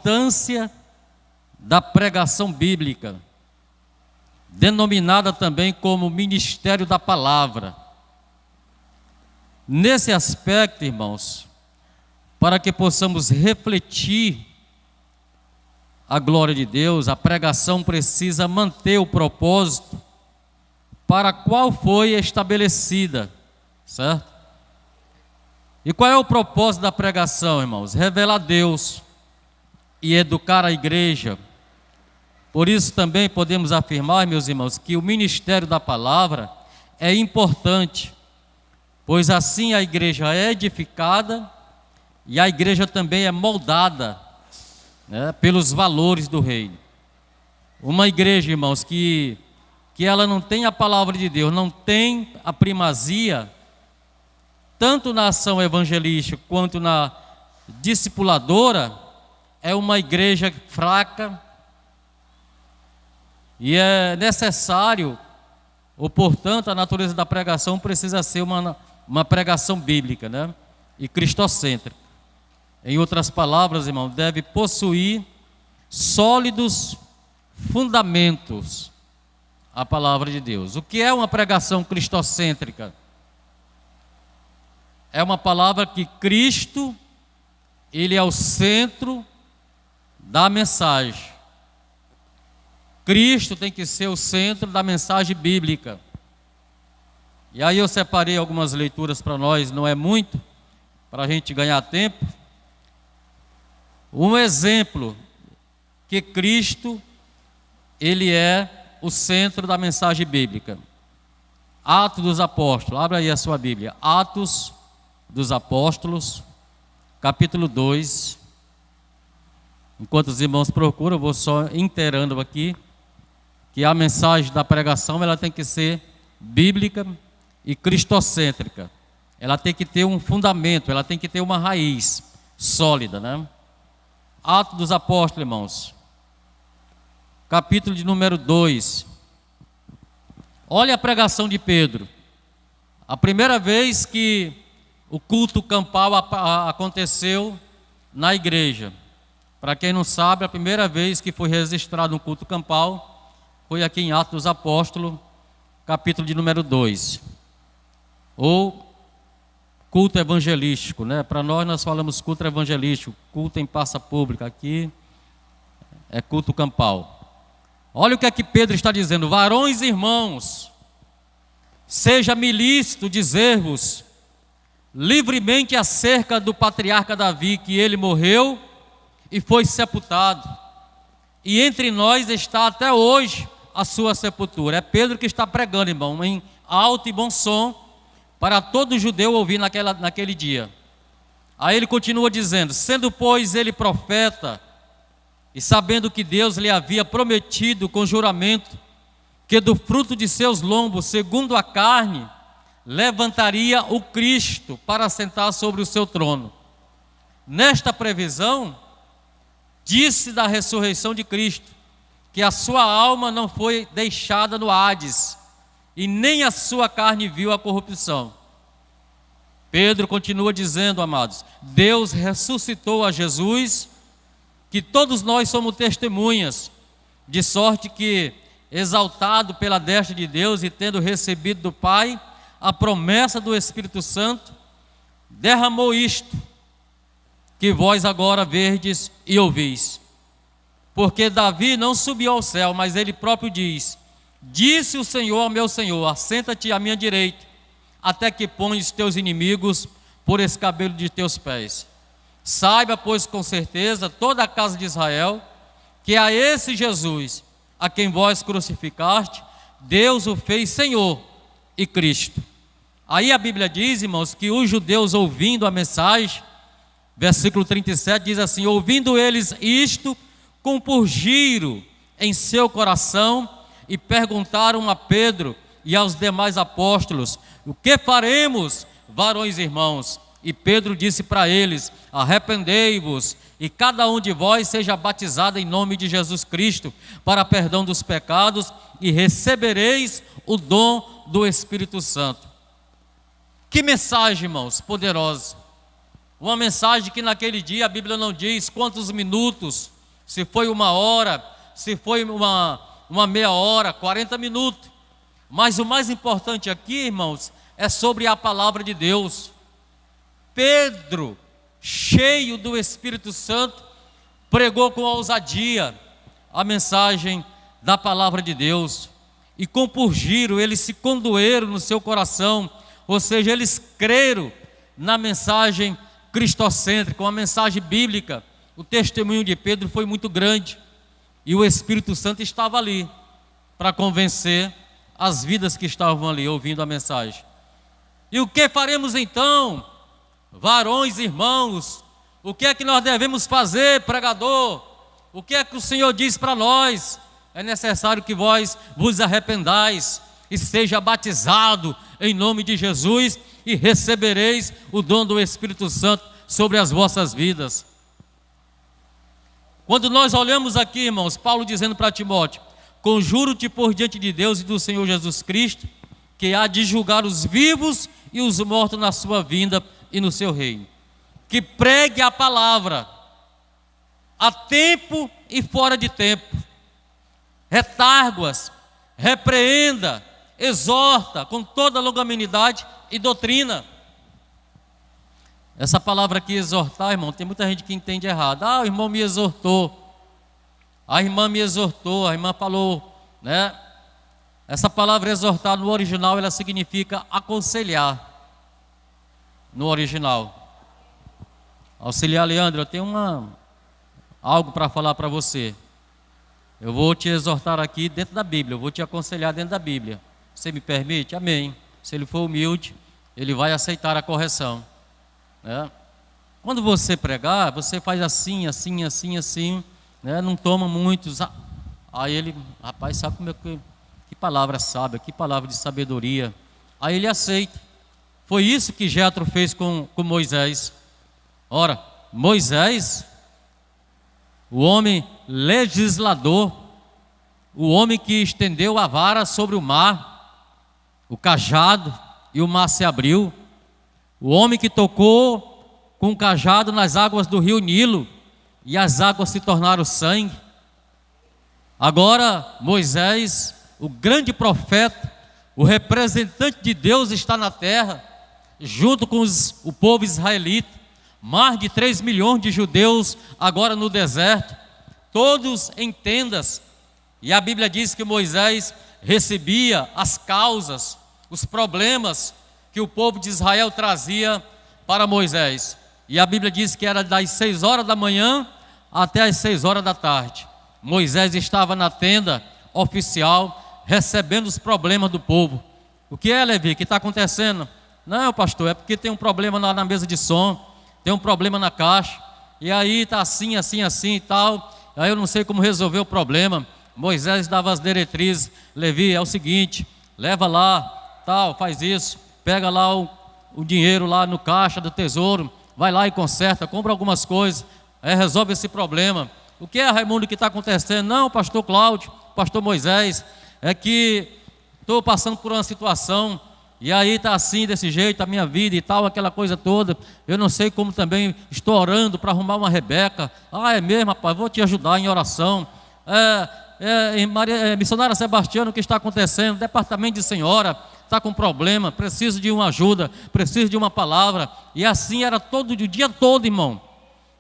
importância da pregação bíblica, denominada também como ministério da palavra. Nesse aspecto, irmãos, para que possamos refletir a glória de Deus, a pregação precisa manter o propósito para qual foi estabelecida, certo? E qual é o propósito da pregação, irmãos? Revelar Deus e educar a igreja. Por isso também podemos afirmar, meus irmãos, que o ministério da palavra é importante, pois assim a igreja é edificada e a igreja também é moldada, né, pelos valores do reino. Uma igreja, irmãos, que ela não tem a palavra de Deus, não tem a primazia, tanto na ação evangelística quanto na discipuladora, é uma igreja fraca. E é necessário, ou portanto, a natureza da pregação precisa ser uma pregação bíblica, né? E cristocêntrica. Em outras palavras, irmão, deve possuir sólidos fundamentos a palavra de Deus. O que é uma pregação cristocêntrica? É uma palavra que Cristo, Ele é o centro da mensagem. Cristo tem que ser o centro da mensagem bíblica. E aí eu separei algumas leituras para nós, não é muito, para a gente ganhar tempo. Um exemplo que Cristo, Ele é o centro da mensagem bíblica. Atos dos Apóstolos, abra aí a sua Bíblia. Atos dos Apóstolos, capítulo 2. Enquanto os irmãos procuram, eu vou só inteirando aqui, que a mensagem da pregação ela tem que ser bíblica e cristocêntrica. Ela tem que ter um fundamento, ela tem que ter uma raiz sólida, né? Atos dos Apóstolos, irmãos, capítulo de número 2. Olha a pregação de Pedro. A primeira vez que o culto campal aconteceu na igreja. Para quem não sabe, a primeira vez que foi registrado um culto campal foi aqui em Atos dos Apóstolos, capítulo de número 2. Ou culto evangelístico, né? Para nós falamos culto evangelístico, culto em praça pública. Aqui é culto campal. Olha o que é que Pedro está dizendo: varões e irmãos, seja-me lícito dizer-vos livremente acerca do patriarca Davi, que ele morreu e foi sepultado, e entre nós está até hoje a sua sepultura. É Pedro que está pregando, irmão, em alto e bom som, para todo judeu ouvir naquele dia. Aí ele continua dizendo: sendo pois ele profeta, e sabendo que Deus lhe havia prometido com juramento, que do fruto de seus lombos, segundo a carne, levantaria o Cristo para assentar sobre o seu trono. Nesta previsão, disse da ressurreição de Cristo, que a sua alma não foi deixada no Hades, e nem a sua carne viu a corrupção. Pedro continua dizendo, amados, Deus ressuscitou a Jesus, que todos nós somos testemunhas, de sorte que, exaltado pela destra de Deus e tendo recebido do Pai a promessa do Espírito Santo, derramou isto, que vós agora verdes e ouvis. Porque Davi não subiu ao céu, mas ele próprio diz: disse o Senhor ao meu Senhor, assenta-te à minha direita, até que pões teus inimigos por escabelo de teus pés. Saiba, pois, com certeza, toda a casa de Israel, que a esse Jesus, a quem vós crucificaste, Deus o fez Senhor e Cristo. Aí a Bíblia diz, irmãos, que os judeus, ouvindo a mensagem, versículo 37 diz assim: ouvindo eles isto, compurgiram em seu coração e perguntaram a Pedro e aos demais apóstolos: o que faremos, varões e irmãos? E Pedro disse para eles: arrependei-vos e cada um de vós seja batizado em nome de Jesus Cristo para perdão dos pecados, e recebereis o dom do Espírito Santo. Que mensagem, irmãos, poderosa. Uma mensagem que naquele dia a Bíblia não diz quantos minutos, se foi 1 hora, se foi uma meia hora, 40 minutos. Mas o mais importante aqui, irmãos, é sobre a palavra de Deus. Pedro, cheio do Espírito Santo, pregou com ousadia a mensagem da palavra de Deus. E compurgiram, eles se condoeram no seu coração, ou seja, eles creram na mensagem cristocêntrica, uma mensagem bíblica. O testemunho de Pedro foi muito grande, e o Espírito Santo estava ali para convencer as vidas que estavam ali ouvindo a mensagem. E o que faremos então, varões e irmãos? O que é que nós devemos fazer, pregador? O que é que o Senhor diz para nós? É necessário que vós vos arrependais e seja batizado em nome de Jesus e recebereis o dom do Espírito Santo sobre as vossas vidas. Quando nós olhamos aqui, irmãos, Paulo dizendo para Timóteo: conjuro-te por diante de Deus e do Senhor Jesus Cristo, que há de julgar os vivos e os mortos na sua vinda e no seu reino, que pregue a palavra a tempo e fora de tempo, retargue-as, repreenda, exorta com toda longanimidade e doutrina. Essa palavra aqui, exortar, irmão, tem muita gente que entende errado. O irmão me exortou, a irmã me exortou, a irmã falou, né? Essa palavra exortar no original, ela significa aconselhar. No original. Auxiliar Leandro, eu tenho algo para falar para você. Eu vou te exortar aqui dentro da Bíblia, eu vou te aconselhar dentro da Bíblia. Você me permite? Amém. Se ele for humilde, ele vai aceitar a correção, né? Quando você pregar, você faz assim, assim, assim, assim, né? Não toma muitos. Aí ele, rapaz, sabe que palavra sábia, que palavra de sabedoria. Aí ele aceita. Foi isso que Jetro fez com Moisés. Ora, Moisés, o homem legislador, o homem que estendeu a vara sobre o mar, o cajado, e o mar se abriu, o homem que tocou com o cajado nas águas do rio Nilo, e as águas se tornaram sangue. Agora Moisés, o grande profeta, o representante de Deus, está na terra, junto com o povo israelita, mais de 3 milhões de judeus agora no deserto, todos em tendas. E a Bíblia diz que Moisés recebia as causas, os problemas que o povo de Israel trazia para Moisés. E a Bíblia diz que era das 6 horas da manhã até as 6 horas da tarde. Moisés estava na tenda oficial, recebendo os problemas do povo. O que é, Levi? O que está acontecendo? Não, pastor, é porque tem um problema lá na mesa de som, tem um problema na caixa, e aí está assim, assim, assim e tal. Aí eu não sei como resolver o problema. Moisés dava as diretrizes: Levi, é o seguinte, leva lá, tal, faz isso, pega lá o dinheiro lá no caixa do tesouro, vai lá e conserta, compra algumas coisas, resolve esse problema. O que é, Raimundo, que está acontecendo? Não, pastor Cláudio, pastor Moisés, é que estou passando por uma situação, e aí está assim, desse jeito, a minha vida e tal, aquela coisa toda. Eu não sei como também, estou orando para arrumar uma Rebeca. É mesmo, rapaz, vou te ajudar em oração. Missionária Sebastiana, o que está acontecendo? Departamento de senhora, está com problema, preciso de uma ajuda, preciso de uma palavra. E assim era o dia todo, irmão.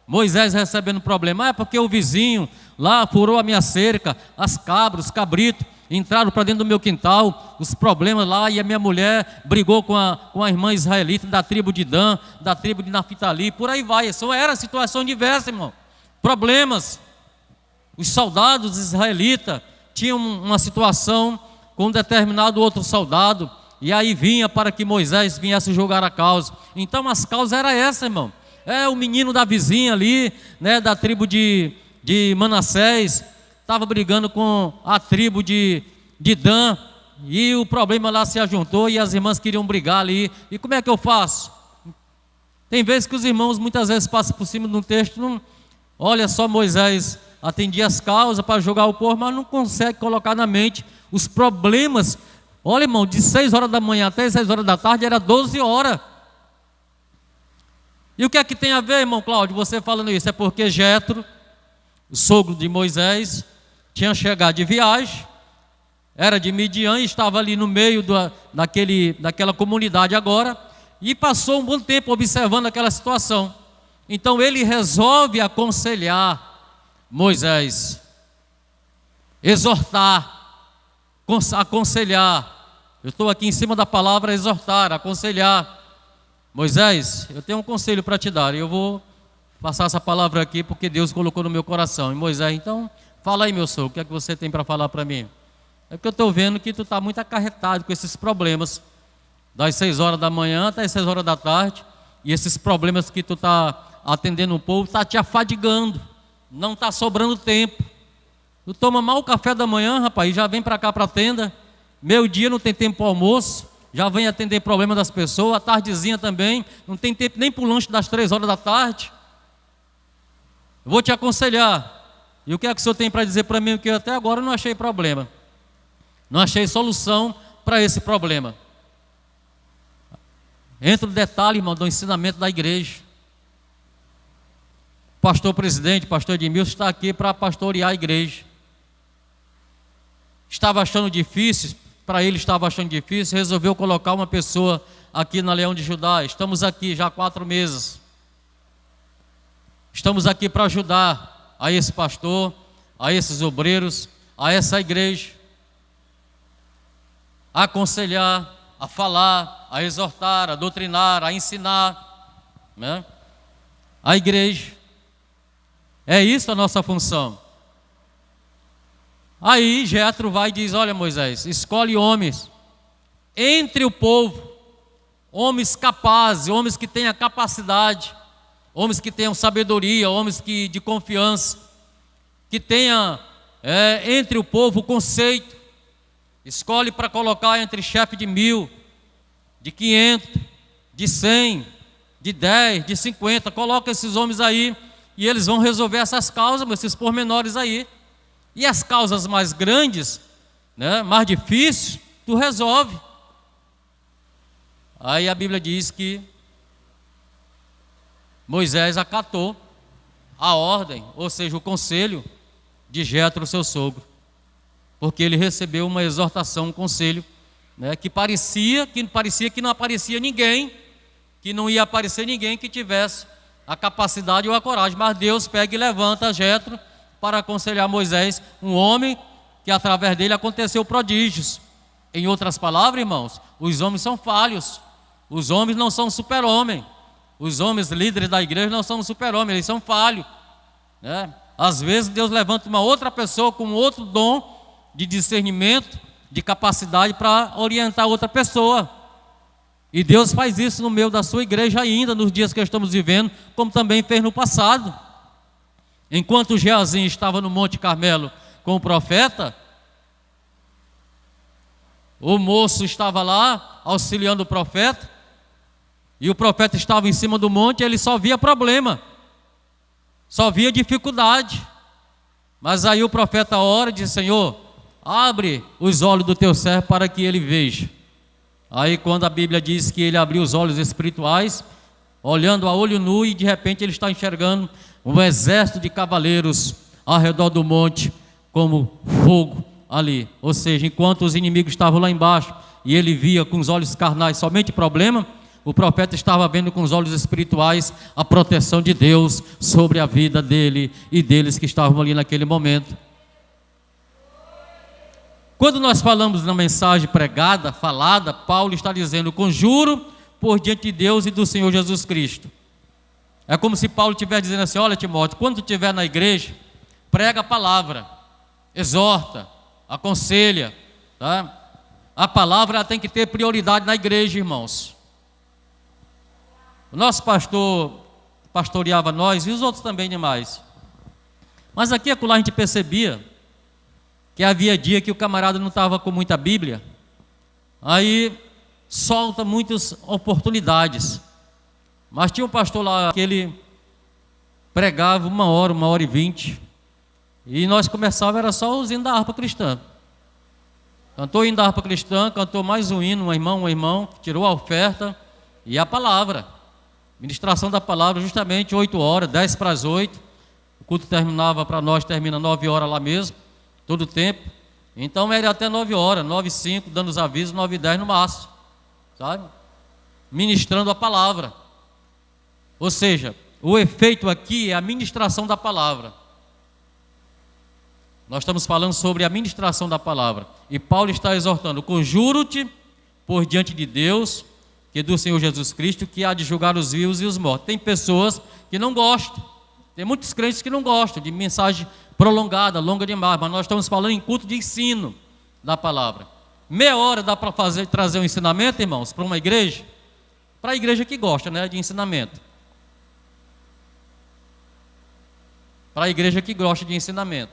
Moisés recebendo problema. É porque o vizinho lá furou a minha cerca, as cabras, os cabritos entraram para dentro do meu quintal, os problemas lá, e a minha mulher brigou com a irmã israelita da tribo de Dan, da tribo de Naftali, por aí vai. Era situação diversa, irmão. Problemas. Os soldados israelitas tinham uma situação com um determinado outro soldado, e aí vinha para que Moisés viesse julgar a causa. Então as causas eram essas, irmão. O menino da vizinha ali, né, da tribo de Manassés, estava brigando com a tribo de Dan, e o problema lá se ajuntou, e as irmãs queriam brigar ali. E como é que eu faço? Tem vezes que os irmãos muitas vezes passam por cima de um texto, olha só, Moisés atendia as causas para julgar o povo, mas não consegue colocar na mente os problemas. Olha, irmão, de 6 horas da manhã até 6 horas da tarde era 12 horas. E o que é que tem a ver, irmão Cláudio, você falando isso? É porque Jetro, o sogro de Moisés, tinha chegado de viagem, era de Midian e estava ali no meio daquela comunidade agora, e passou um bom tempo observando aquela situação. Então ele resolve aconselhar Moisés, exortar, aconselhar. Eu estou aqui em cima da palavra exortar, aconselhar. Moisés, eu tenho um conselho para te dar, e eu vou passar essa palavra aqui porque Deus colocou no meu coração. E Moisés, então, fala aí, meu sogro, o que é que você tem para falar para mim? É porque eu estou vendo que tu está muito acarretado com esses problemas, das 6 horas da manhã até as 6 horas da tarde, e esses problemas que tu está atendendo o povo, está te afadigando, não está sobrando tempo. Tu toma mal o café da manhã, rapaz, e já vem para cá para a tenda, meio-dia não tem tempo para o almoço, já vem atender problema das pessoas, a tardezinha também, não tem tempo nem para o lanche das 3 horas da tarde. Eu vou te aconselhar, e o que é que o senhor tem para dizer para mim, que eu até agora não achei problema, não achei solução para esse problema. Entra no detalhe, irmão, do ensinamento da igreja. O pastor presidente, pastor Edmilson, está aqui para pastorear a igreja. Estava achando difícil, para ele estava achando difícil, resolveu colocar uma pessoa aqui na Leão de Judá. Estamos aqui já há 4 meses. Estamos aqui para ajudar a esse pastor, a esses obreiros, a essa igreja, a aconselhar, a falar, a exortar, a doutrinar, a ensinar, né? A igreja. É isso a nossa função. Aí Jetro vai e diz: olha, Moisés, escolhe homens entre o povo, homens capazes, homens que tenham capacidade, homens que tenham sabedoria, homens de confiança, que tenham entre o povo conceito. Escolhe para colocar entre chefe de 1000, de 500, de 100, de 10, de 50. Coloca esses homens aí e eles vão resolver essas causas, esses pormenores aí. E as causas mais grandes, né, mais difíceis, tu resolve. Aí a Bíblia diz que Moisés acatou a ordem, ou seja, o conselho de Jetro, seu sogro, porque ele recebeu uma exortação, um conselho, né, que parecia que não aparecia ninguém, que não ia aparecer ninguém que tivesse a capacidade ou a coragem, mas Deus pega e levanta Jetro para aconselhar Moisés, um homem que através dele aconteceu prodígios. Em outras palavras, irmãos, os homens são falhos, os homens não são super-homem, os homens líderes da igreja não são super-homem, eles são falhos, né? Às vezes Deus levanta uma outra pessoa com outro dom de discernimento, de capacidade para orientar outra pessoa. E Deus faz isso no meio da sua igreja ainda, nos dias que estamos vivendo, como também fez no passado. Enquanto Geazi estava no Monte Carmelo com o profeta, o moço estava lá auxiliando o profeta, e o profeta estava em cima do monte, e ele só via problema, só via dificuldade. Mas aí o profeta ora e diz: Senhor, abre os olhos do teu servo para que ele veja. Aí quando a Bíblia diz que ele abriu os olhos espirituais, olhando a olho nu, e de repente ele está enxergando um exército de cavaleiros ao redor do monte, como fogo ali. Ou seja, enquanto os inimigos estavam lá embaixo, e ele via com os olhos carnais somente problema, o profeta estava vendo com os olhos espirituais a proteção de Deus sobre a vida dele e deles que estavam ali naquele momento. Quando nós falamos na mensagem pregada, falada, Paulo está dizendo: conjuro por diante de Deus e do Senhor Jesus Cristo. É como se Paulo estivesse dizendo assim: olha, Timóteo, quando tu estiver na igreja, prega a palavra, exorta, aconselha, tá? A palavra ela tem que ter prioridade na igreja, irmãos. O nosso pastor pastoreava nós e os outros também demais. Mas aqui e acolá a gente percebia que havia dia que o camarada não estava com muita Bíblia, aí solta muitas oportunidades. Mas tinha um pastor lá que ele pregava 1 hora e 20, e nós começávamos, era só os hinos da harpa cristã. Cantou o hino da harpa cristã, cantou mais um hino, um irmão, tirou a oferta e a palavra. Ministração da palavra, justamente 8 horas, 10 para as 8. O culto terminava para nós, termina 9 horas lá mesmo, todo o tempo. Então era até 9 horas, 9 e 5, dando os avisos, 9 e 10 no máximo, sabe? Ministrando a palavra. Ou seja, o efeito aqui é a ministração da palavra. Nós estamos falando sobre a ministração da palavra. E Paulo está exortando: conjuro-te por diante de Deus, que é do Senhor Jesus Cristo, que há de julgar os vivos e os mortos. Tem pessoas que não gostam, tem muitos crentes que não gostam de mensagem prolongada, longa demais, mas nós estamos falando em culto de ensino da palavra. Meia hora dá para trazer um ensinamento, irmãos, para uma igreja? Para a igreja que gosta, né, de ensinamento. Para a igreja que gosta de ensinamento.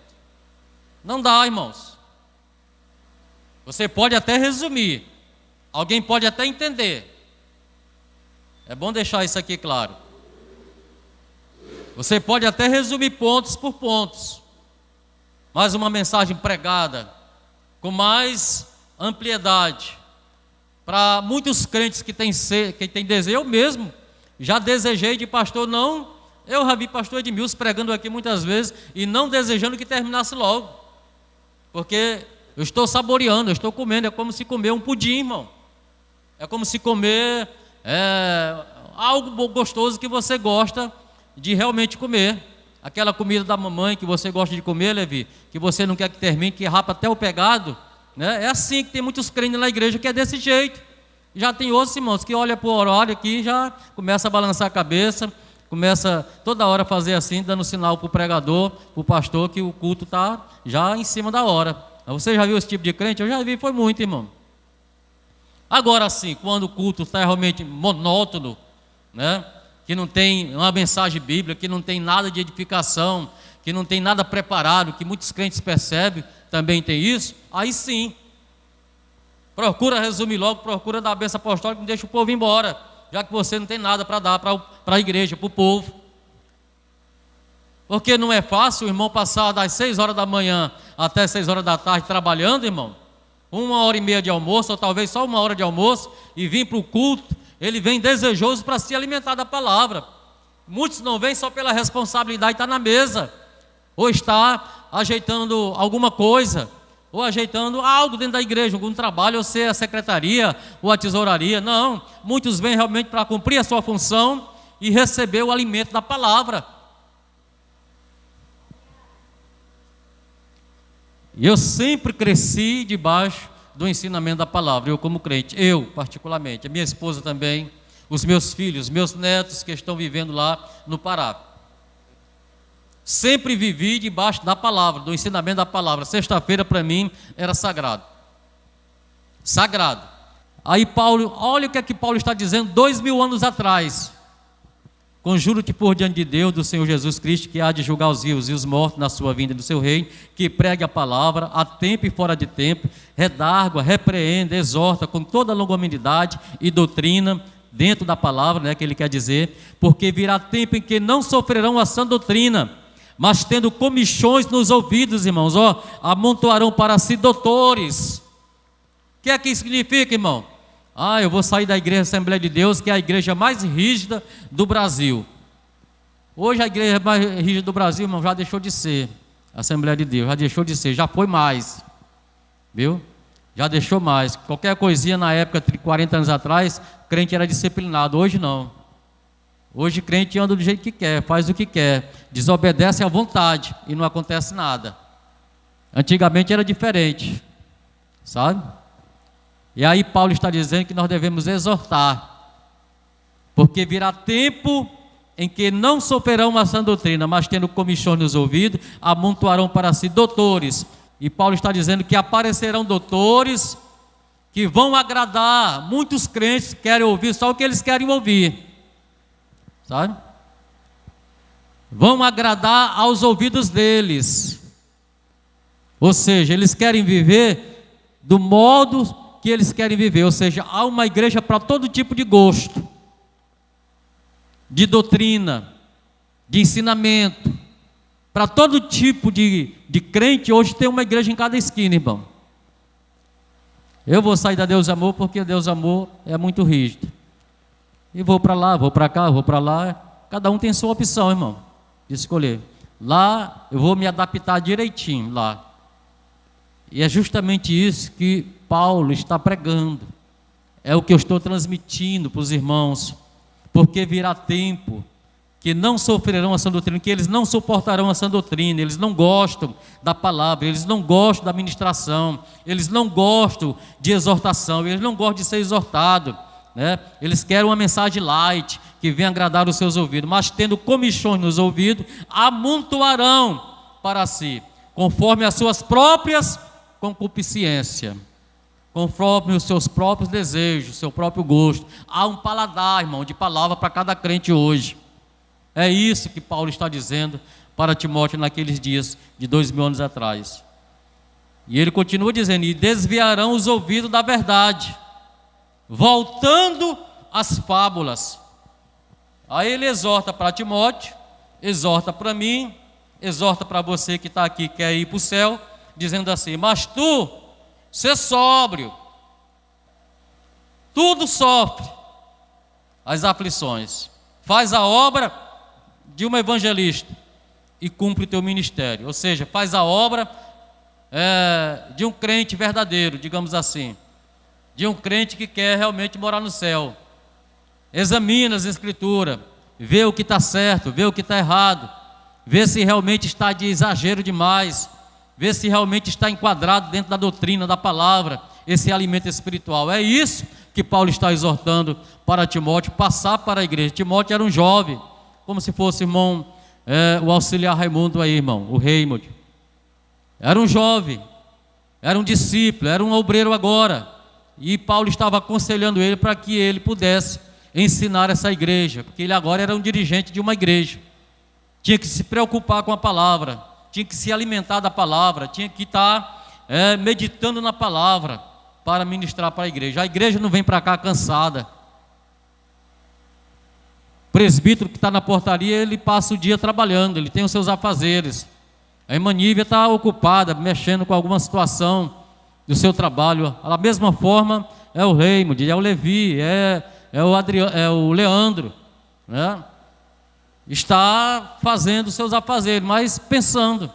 Não dá, irmãos. Você pode até resumir, alguém pode até entender. É bom deixar isso aqui claro. Você pode até resumir pontos por pontos, mas uma mensagem pregada com mais ampliedade para muitos crentes que têm desejo. Eu mesmo já desejei de pastor, não. Eu já vi pastor Edmilson pregando aqui muitas vezes e não desejando que terminasse logo, porque eu estou saboreando, eu estou comendo. É como se comer um pudim, irmão. É como se comer algo gostoso que você gosta de realmente comer. Aquela comida da mamãe que você gosta de comer, Levi, que você não quer que termine, que rapa até o pegado, né? É assim que tem muitos crentes na igreja, que é desse jeito. Já tem outros irmãos que olham para o horário aqui e já começa a balançar a cabeça, começa toda hora a fazer assim, dando sinal para o pregador, para o pastor, que o culto está já em cima da hora. Você já viu esse tipo de crente? Eu já vi, foi muito, irmão. Agora sim, quando o culto está realmente monótono, né, que não tem uma mensagem bíblica, que não tem nada de edificação, que não tem nada preparado, que muitos crentes percebem, também tem isso, aí sim, procura resumir logo, procura dar a bênção apostólica e deixa o povo ir embora, já que você não tem nada para dar para a igreja, para o povo. Porque não é fácil o irmão passar das 6 horas da manhã até 6 horas da tarde trabalhando, irmão, 1h30 de almoço, ou talvez só 1 hora de almoço, e vir para o culto. Ele vem desejoso para se alimentar da palavra. Muitos não vêm só pela responsabilidade de estar na mesa, ou está ajeitando alguma coisa, ou ajeitando algo dentro da igreja, algum trabalho, ou ser a secretaria, ou a tesouraria. Não, muitos vêm realmente para cumprir a sua função e receber o alimento da palavra. E eu sempre cresci debaixo do ensinamento da palavra, eu como crente, eu particularmente, a minha esposa também, os meus filhos, meus netos que estão vivendo lá no Pará. Sempre vivi debaixo da palavra, do ensinamento da palavra. Sexta-feira para mim era sagrado. Sagrado. Aí Paulo, olha o que é que Paulo está dizendo 2000 anos atrás. Conjuro-te por diante de Deus, do Senhor Jesus Cristo, que há de julgar os vivos e os mortos na sua vinda e no seu reino, que pregue a palavra a tempo e fora de tempo, redargua, repreende, exorta com toda longanimidade e doutrina dentro da palavra, né, que ele quer dizer, porque virá tempo em que não sofrerão a sã doutrina, mas tendo comichões nos ouvidos, irmãos, amontoarão para si doutores. O que é que isso significa, irmão? Eu vou sair da igreja Assembleia de Deus, que é a igreja mais rígida do Brasil. Hoje a igreja mais rígida do Brasil, irmão, já deixou de ser a Assembleia de Deus, já deixou de ser, já foi mais, viu? Já deixou mais. Qualquer coisinha na época, 40 anos atrás, crente era disciplinado, hoje não. Hoje crente anda do jeito que quer, faz o que quer, desobedece à vontade e não acontece nada. Antigamente era diferente, sabe? E aí Paulo está dizendo que nós devemos exortar, porque virá tempo em que não sofrerão a sã doutrina, mas tendo comichões nos ouvidos, amontoarão para si doutores. E Paulo está dizendo que aparecerão doutores que vão agradar. Muitos crentes querem ouvir só o que eles querem ouvir, sabe? Vão agradar aos ouvidos deles, ou seja, eles querem viver do modo que eles querem viver, ou seja, há uma igreja para todo tipo de gosto, de doutrina, de ensinamento, para todo tipo de crente. Hoje tem uma igreja em cada esquina, irmão. Eu vou sair da Deus Amor porque Deus Amor é muito rígido. E vou para lá, vou para cá, vou para lá. Cada um tem sua opção, irmão, de escolher. Lá eu vou me adaptar direitinho, lá. E é justamente isso que Paulo está pregando. É o que eu estou transmitindo para os irmãos. Porque virá tempo que não sofrerão a sã doutrina, que eles não suportarão a sã doutrina, eles não gostam da palavra, eles não gostam da ministração, eles não gostam de exortação, eles não gostam de ser exortado, né? Eles querem uma mensagem light, que venha agradar os seus ouvidos, mas tendo comichões nos ouvidos, amontoarão para si, conforme as suas próprias concupiscências, conforme os seus próprios desejos, seu próprio gosto. Há um paladar, irmão, de palavra para cada crente hoje. É isso que Paulo está dizendo para Timóteo naqueles dias de 2000 anos atrás. E ele continua dizendo: e desviarão os ouvidos da verdade, voltando às fábulas. Aí ele exorta para Timóteo, exorta para mim, exorta para você que está aqui, quer ir para o céu, dizendo assim: mas tu, ser sóbrio, tudo sofre as aflições, faz a obra de um evangelista e cumpre o teu ministério. Ou seja, faz a obra de um crente verdadeiro, digamos assim, de um crente que quer realmente morar no céu. Examina as escrituras, vê o que está certo, vê o que está errado, vê se realmente está de exagero demais, vê se realmente está enquadrado dentro da doutrina, da palavra, esse alimento espiritual. É isso que Paulo está exortando para Timóteo, passar para a igreja. Timóteo era um jovem, como se fosse, irmão, o auxiliar Raimundo aí, irmão, o Raymond. Era um jovem, era um discípulo, era um obreiro agora. E Paulo estava aconselhando ele para que ele pudesse ensinar essa igreja, porque ele agora era um dirigente de uma igreja. Tinha que se preocupar com a palavra, tinha que se alimentar da palavra, tinha que estar meditando na palavra para ministrar para a igreja. A igreja não vem para cá cansada. O presbítero que está na portaria, ele passa o dia trabalhando, ele tem os seus afazeres. A irmã Nívia está ocupada, mexendo com alguma situação do seu trabalho. Da mesma forma, é o Raymond, é o Levi, é o Leandro, né? Está fazendo os seus afazeres, mas pensando,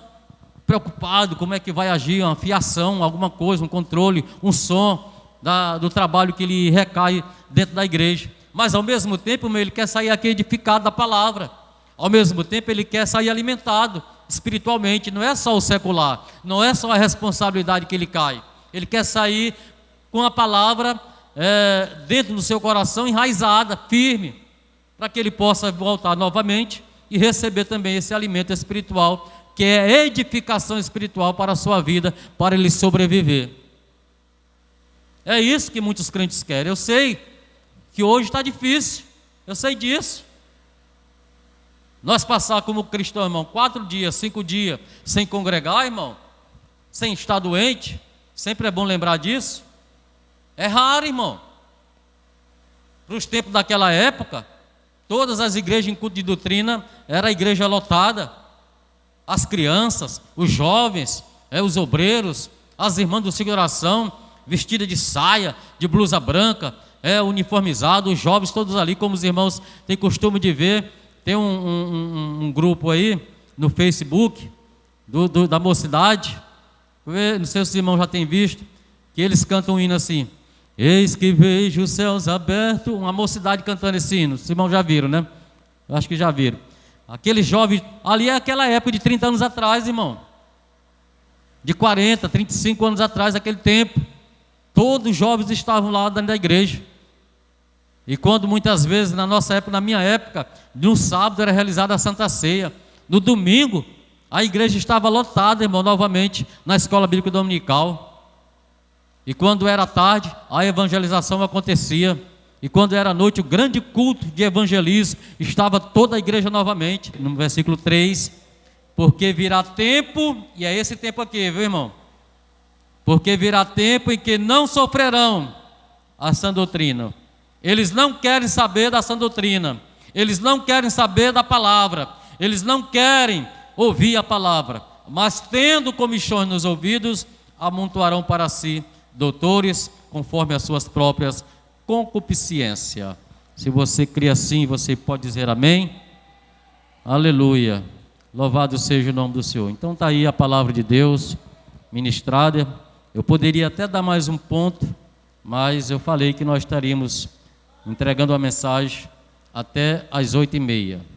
preocupado, como é que vai agir uma fiação, alguma coisa, um controle, um som do trabalho que lhe recai dentro da igreja. Mas ao mesmo tempo, ele quer sair aqui edificado da palavra. Ao mesmo tempo, ele quer sair alimentado espiritualmente. Não é só o secular, não é só a responsabilidade que ele cai. Ele quer sair com a palavra dentro do seu coração, enraizada, firme, para que ele possa voltar novamente e receber também esse alimento espiritual, que é edificação espiritual para a sua vida, para ele sobreviver. É isso que muitos crentes querem. Eu sei que hoje está difícil, eu sei disso. Nós passar como cristão, irmão, 4 dias, 5 dias sem congregar, irmão, sem estar doente, sempre é bom lembrar disso. É raro, irmão. Para os tempos daquela época, todas as igrejas em culto de doutrina era a igreja lotada. As crianças, os jovens, os obreiros, as irmãs do ciclo de oração, vestidas de saia, de blusa branca, uniformizado, os jovens todos ali, como os irmãos têm costume de ver. Tem um grupo aí no Facebook da mocidade, não sei se os irmãos já têm visto, que eles cantam um hino assim: eis que vejo os céus abertos. Uma mocidade cantando esse hino, os irmãos já viram, né? Eu acho que já viram. Aqueles jovens, ali é aquela época de 30 anos atrás, irmão, de 40, 35 anos atrás, aquele tempo, todos os jovens estavam lá dentro da igreja. E quando muitas vezes, na nossa época, na minha época, no sábado era realizada a Santa Ceia, no domingo a igreja estava lotada, irmão, novamente na escola bíblica dominical. E quando era tarde, a evangelização acontecia. E quando era noite, o grande culto de evangelismo, estava toda a igreja novamente. No versículo 3, porque virá tempo, e é esse tempo aqui, viu, irmão? Porque virá tempo em que não sofrerão a sã doutrina. Eles não querem saber da sã doutrina, eles não querem saber da palavra, eles não querem ouvir a palavra, mas tendo comichões nos ouvidos, amontoarão para si doutores, conforme as suas próprias concupiscências. Se você crê assim, você pode dizer amém. Aleluia. Louvado seja o nome do Senhor. Então está aí a palavra de Deus ministrada. Eu poderia até dar mais um ponto, mas eu falei que nós estaríamos entregando a mensagem até às 8h30.